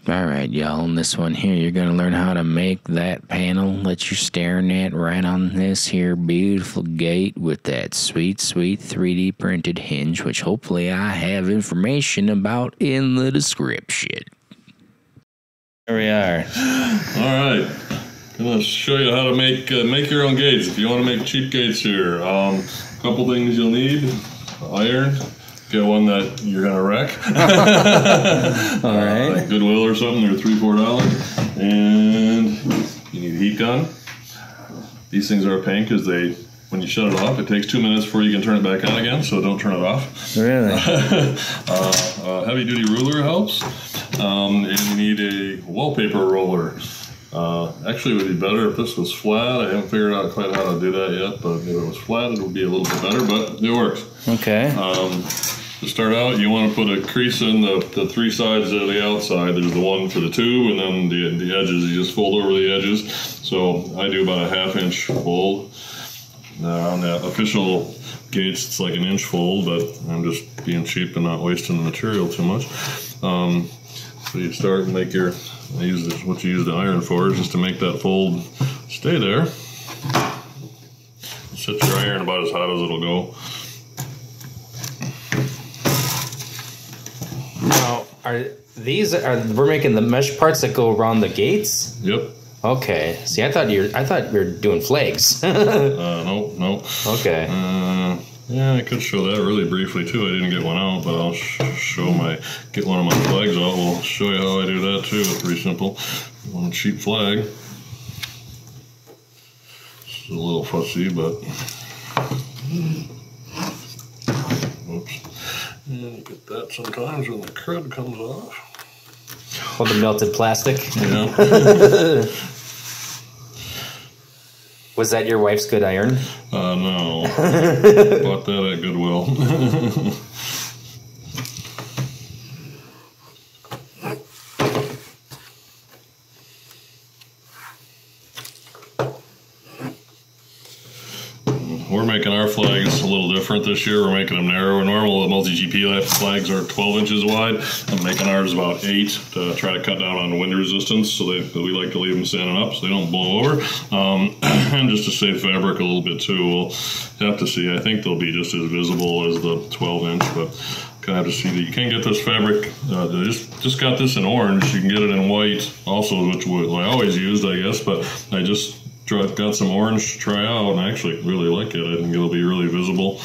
Alright, y'all, in this one here, you're going to learn how to make that panel that you're staring at right on this here beautiful gate with that sweet, sweet 3D printed hinge, which hopefully I have information about in the description. There we are. Alright, I'm going to show you how to make your own gates. If you want to make cheap gates here, a couple things you'll need. Iron. Get one that you're gonna wreck. All right. Like Goodwill or something, they're $3-4. And you need a heat gun. These things are a pain because when you shut it off, it takes 2 minutes before you can turn it back on again, so don't turn it off. Really? Heavy duty ruler helps. And you need a wallpaper roller. Actually, it would be better if this was flat. I haven't figured out quite how to do that yet, but if it was flat, it would be a little bit better, but it works. Okay. To start out, you want to put a crease in the three sides of the outside. There's the one for the tube, and then the edges, you just fold over the edges. So I do about a 1/2 inch fold. On the official gates, it's like an inch fold, but I'm just being cheap and not wasting the material too much. So you start and make your, what you use the iron for, is just to make that fold stay there. Set your iron about as hot as it'll go. Now, we're making the mesh parts that go around the gates? Yep. Okay. See, I thought you were doing flags. No. Okay. Yeah, I could show that really briefly too. I didn't get one out, but I'll get one of my flags out. We'll show you how I do that too. It's pretty simple. One cheap flag. It's a little fussy, but oops. And you get that sometimes when the crud comes off. Oh, the melted plastic. Yeah. Was that your wife's good iron? No. Bought that at Goodwill. We're making our flags a little different this year. We're making them narrower. Normal multi-GP flags are 12 inches wide. I'm making ours about 8 to try to cut down on wind resistance. So we like to leave them standing up so they don't blow over. And just to save fabric a little bit too. We'll have to see. I think they'll be just as visible as the 12 inch, but kind of have to see that you can get this fabric. They just got this in orange. You can get it in white also, which I always used, I guess, but I just got some orange to try out, and I actually really like it. I think it'll be really visible.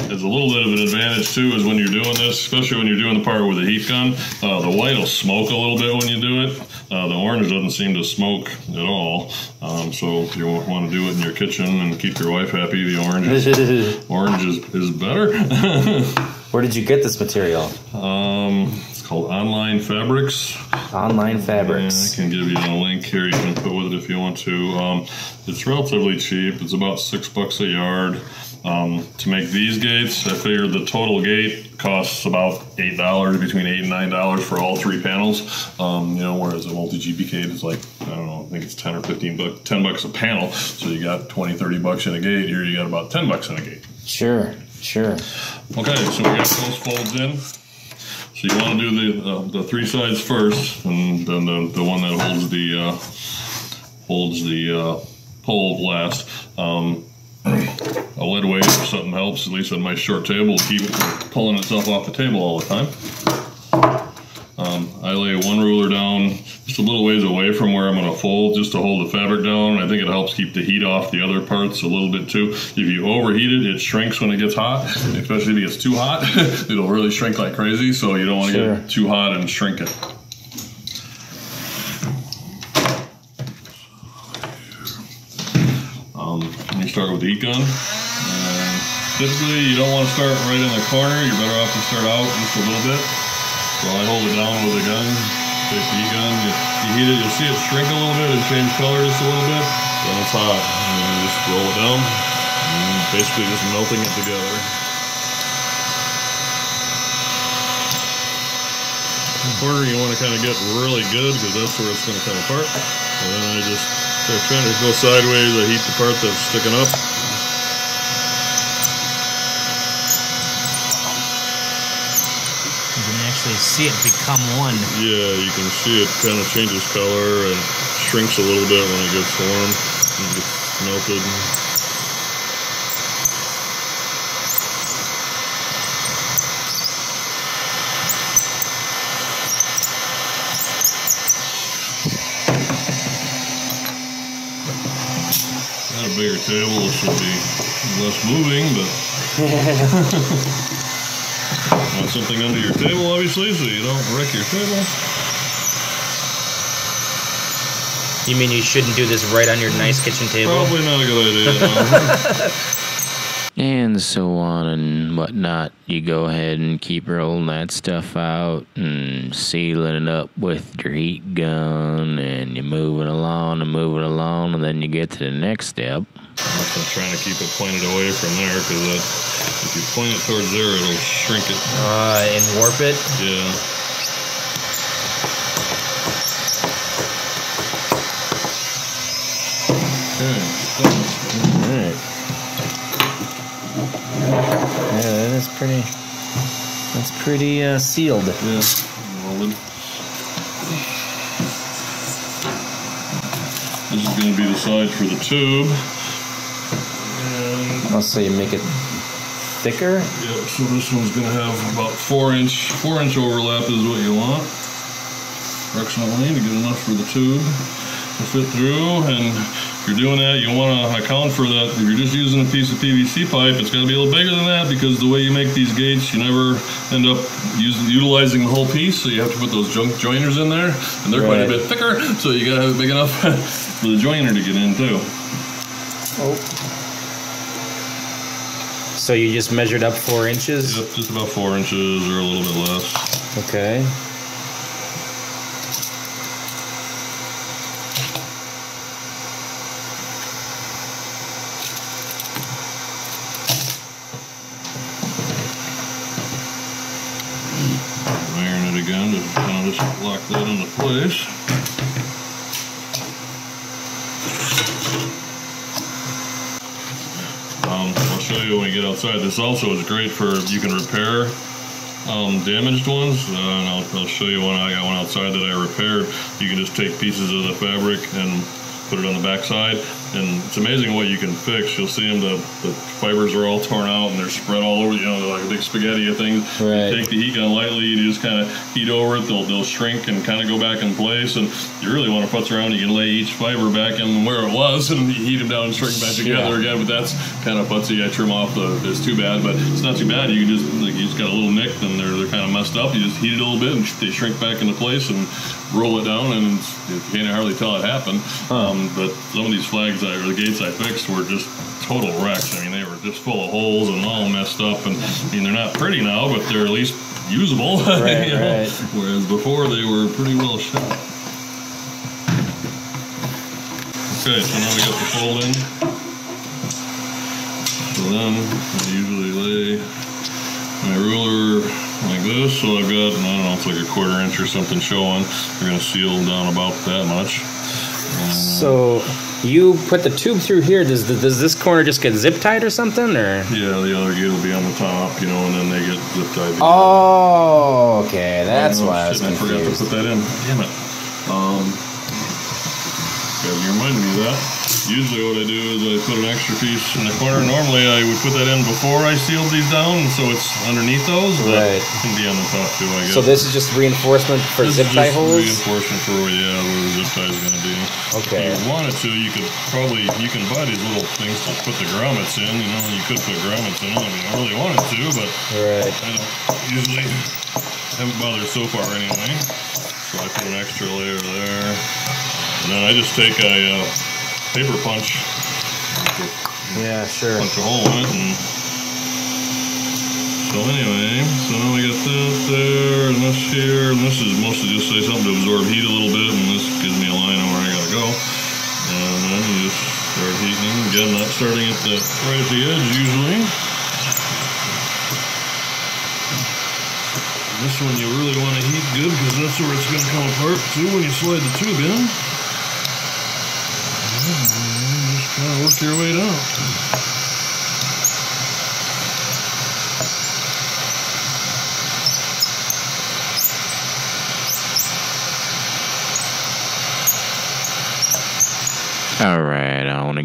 There's a little bit of an advantage too is when you're doing this, especially when you're doing the part with the heat gun, the white will smoke a little bit when you do it. The orange doesn't seem to smoke at all. So if you want to do it in your kitchen and keep your wife happy, the orange is better. Where did you get this material? It's called Online Fabrics. Online Fabrics. I can give you a link here. You can put with it if you want to. It's relatively cheap. It's about $6 a yard. To make these gates, I figured the total gate costs about $8, between $8 and $9 for all 3 panels. Whereas a multi-GP gate is like, I don't know, I think it's 10 or 15 bucks, $10 a panel. So you got 20, 30 bucks in a gate. Here you got about $10 in a gate. Sure. Okay, so we got those folds in. So you want to do the 3 sides first, and then the one that holds the pole last. A lead weight or something helps, at least on my short table, to keep it from pulling itself off the table all the time. I lay one ruler down just a little ways away from where I'm going to fold, just to hold the fabric down. I think it helps keep the heat off the other parts a little bit too. If you overheat it, it shrinks when it gets hot, especially if it gets too hot. It'll really shrink like crazy, so you don't want to get too hot and shrink it. You start with the heat gun. Typically, you don't want to start right in the corner. You're better off to start out just a little bit. So I hold it down with the gun, take the heat gun, you heat it, you'll see it shrink a little bit and change color just a little bit. Then it's hot. And then you just roll it down, and basically just melting it together. The corner you want to kind of get really good because that's where it's going to come apart. And then I just start trying to go sideways. I heat the part that's sticking up. can actually see it become one. Yeah, you can see it kind of changes color and shrinks a little bit when it gets warm and gets melted. Got a bigger table, this would be less moving, but want something under your table, obviously, so you don't wreck your table. You mean you shouldn't do this right on your nice kitchen table? Probably not a good idea, no. And so on and whatnot. You go ahead and keep rolling that stuff out and sealing it up with your heat gun, and you're moving along, and then you get to the next step. I'm trying to keep it pointed away from there, because if you point it towards there, it'll shrink it. And warp it? Yeah. Okay. Alright. Yeah, that's pretty sealed. Yeah, molded. This is going to be the side for the tube. Oh, so you make it thicker? Yeah, so this one's going to have about 4 inch overlap is what you want, approximately, to get enough for the tube to fit through. And if you're doing that, you want to account for that. If you're just using a piece of PVC pipe, it's got to be a little bigger than that, because the way you make these gates, you never end up utilizing the whole piece, so you have to put those joiners in there, and they're quite a bit thicker, so you got to have it big enough for the joiner to get in too. Oh. So you just measured up 4 inches? Yep, just about 4 inches or a little bit less. Okay. Iron it again to kind of just lock that into place. I'll show you when we get outside. This also is great for, you can repair damaged ones, and I'll show you when I got one outside that I repaired. You can just take pieces of the fabric and put it on the back side, and it's amazing what you can fix. You'll see them, the fibers are all torn out and they're spread all over, they're like a big spaghetti of things. Right. You take the heat gun lightly, you just kind of heat over it, they'll shrink and kind of go back in place, and you really want to putz around, you can lay each fiber back in where it was and you heat them down and shrink back together again, but that's kind of putzy. I trim off it's too bad, but it's not too bad. You can just, you just got a little nick and they're kind of messed up. You just heat it a little bit and they shrink back into place and roll it down, and you can't hardly tell it happened. But some of these flags, or the gates I fixed, were just total wrecks. I mean, they were just full of holes and all messed up, and I mean, they're not pretty now, but they're at least usable. Right, right. Whereas before they were pretty well shot. Okay, so now we got the fold in. So then I usually lay my ruler like this. So I've got, I don't know, it's like a 1/4 inch or something showing. We're going to seal down about that much. So you put the tube through here. Does this corner just get zip tied or something, or? Yeah, the other gate will be on the top, and then they get zip tied. Oh, okay, that's why I was confused. I forgot to put that in. Damn it. You reminded me of that. Usually what I do is I put an extra piece in the corner. Normally I would put that in before I sealed these down, and so it's underneath those, but it can be on the top too, I guess. So this is just reinforcement for zip tie holes? Reinforcement for where the zip tie is going to be. Okay. If you wanted to, you can buy these little things to put the grommets in, and you could put grommets in them if you really wanted to, but I don't usually, haven't bothered so far anyway. So I put an extra layer there. And then I just take a paper punch. Yeah, sure. Punch a hole in it. And so anyway, so now we got that there, and this here, and this is mostly just say something to absorb heat a little bit, and this gives me a line on where I gotta go. And then you just start heating. Again, not starting at right at the edge usually. This one you really want to heat good, because that's where it's going to come apart too when you slide the tube in. Just kind of work your way down.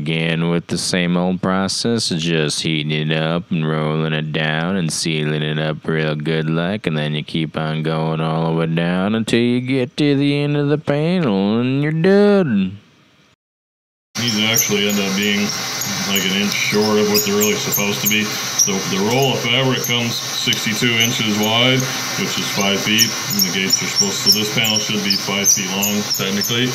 again with the same old process, just heating it up and rolling it down and sealing it up real good like, and then you keep on going all the way down until you get to the end of the panel and you're done. These actually end up being like an inch short of what they're really supposed to be. The roll of fabric comes 62 inches wide, which is 5 feet, and the gates are supposed to, so this panel should be 5 feet long technically,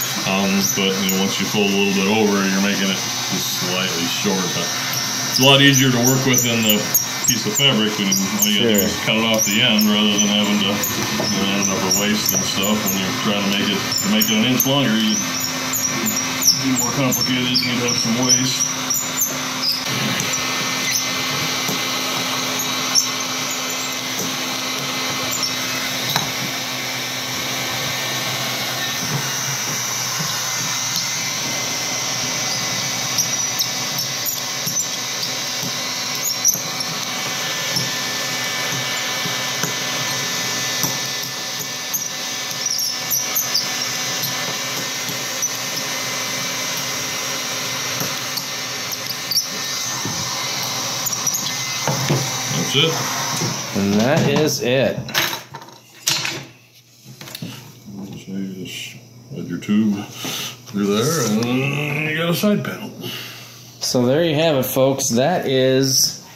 but you know, once you fold a little bit over, you're making it just slightly short. But it's a lot easier to work with than the piece of fabric, and all you gotta do is cut it off the end rather than having to end up with waste and stuff. When you're trying to make it an inch longer, you'd be more complicated, you'd have some waste. That's it. And that is it. So you just add your tube through there, and you got a side panel. So there you have it, folks. That is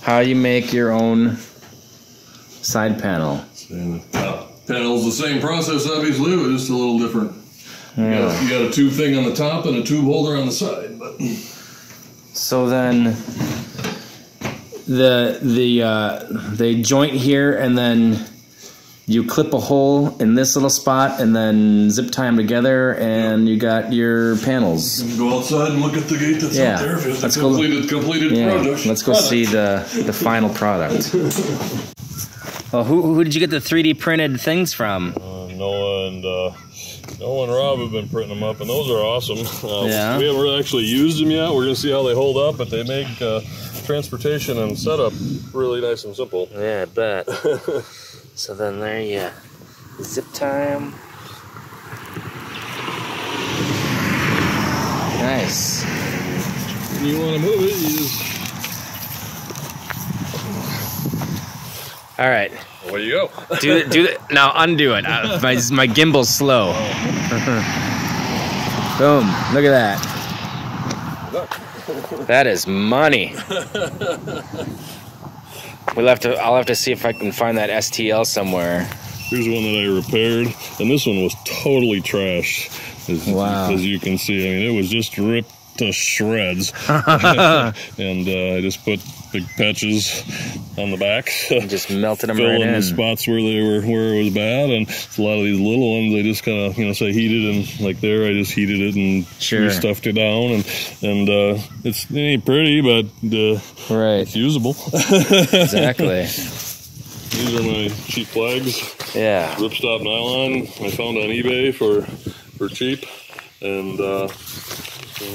how you make your own side panel. And the top panel's the same process, obviously, but just a little different. Yeah. You got a tube thing on the top and a tube holder on the side. But so then they joint here, and then you clip a hole in this little spot, and then zip tie them together, and you got your panels. You can go outside and look at the gate that's out there. If it's a completed project. Let's go see the final product. Well, who did you get the 3D printed things from? Noah and Rob have been printing them up, and those are awesome. We haven't really actually used them yet. We're going to see how they hold up, but they make transportation and setup really nice and simple. Yeah, I bet. So then there you zip tie them. Nice. When you want to move it, you just... All right. Away you go. do it. Now undo it. My gimbal's slow. Boom. Look at that. That is money. I'll have to see if I can find that STL somewhere. Here's one that I repaired, and this one was totally trash. Wow. As you can see, I mean, it was just ripped to shreds. And I just put big patches on the back. Just melted them fill right in. The spots where it was bad, and a lot of these little ones, I just kind of, say heated, and like there, I just heated it and stuffed it down, and it ain't pretty, but it's usable. Exactly. These are my cheap flags. Yeah. Ripstop nylon I found on eBay for cheap, and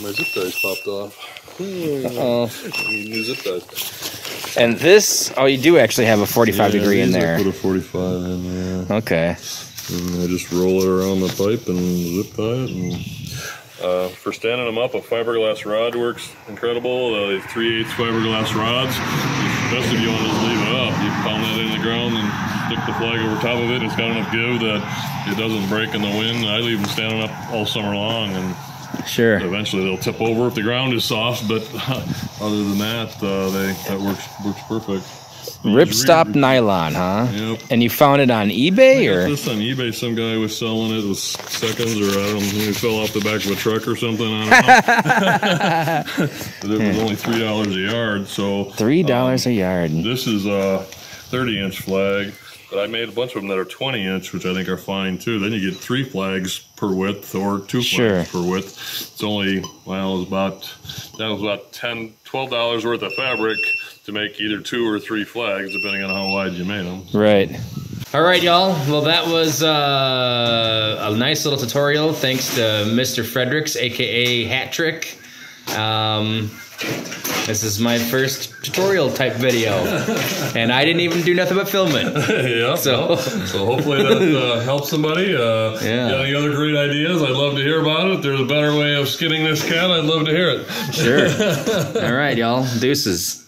my zip ties popped off. Uh-oh. New zip ties. And this, you do actually have a 45 degree in there. I put a 45 in there. Okay. And I just roll it around the pipe and zip tie it. And, for standing them up, a fiberglass rod works incredible. 3/8 fiberglass rods. Best if you want to just leave it up. You pound that in the ground and stick the flag over top of it. It's got enough give that it doesn't break in the wind. I leave them standing up all summer long, and eventually they'll tip over if the ground is soft. But other than that, that works perfect. Ripstop nylon, huh? Yep. And you found it on eBay, or? This on eBay, some guy was selling it with seconds, or I don't know, he fell off the back of a truck or something. I don't know. But it was only $3 a yard. So $3 a yard. This is a 30-inch flag, but I made a bunch of them that are 20-inch, which I think are fine too. Then you get 3 flags per width or 2 flags per width. It's only that was about $10, $12 worth of fabric to make either 2 or 3 flags, depending on how wide you made them. Right. All right, y'all. Well, that was a nice little tutorial. Thanks to Mr. Fredricks, aka Hat Trick. This is my first tutorial type video, and I didn't even do nothing but film it. Yeah, so hopefully that helps somebody. Yeah. Got any other great ideas? I'd love to hear about it. If there's a better way of skinning this cat, I'd love to hear it. Sure. All right, y'all. Deuces.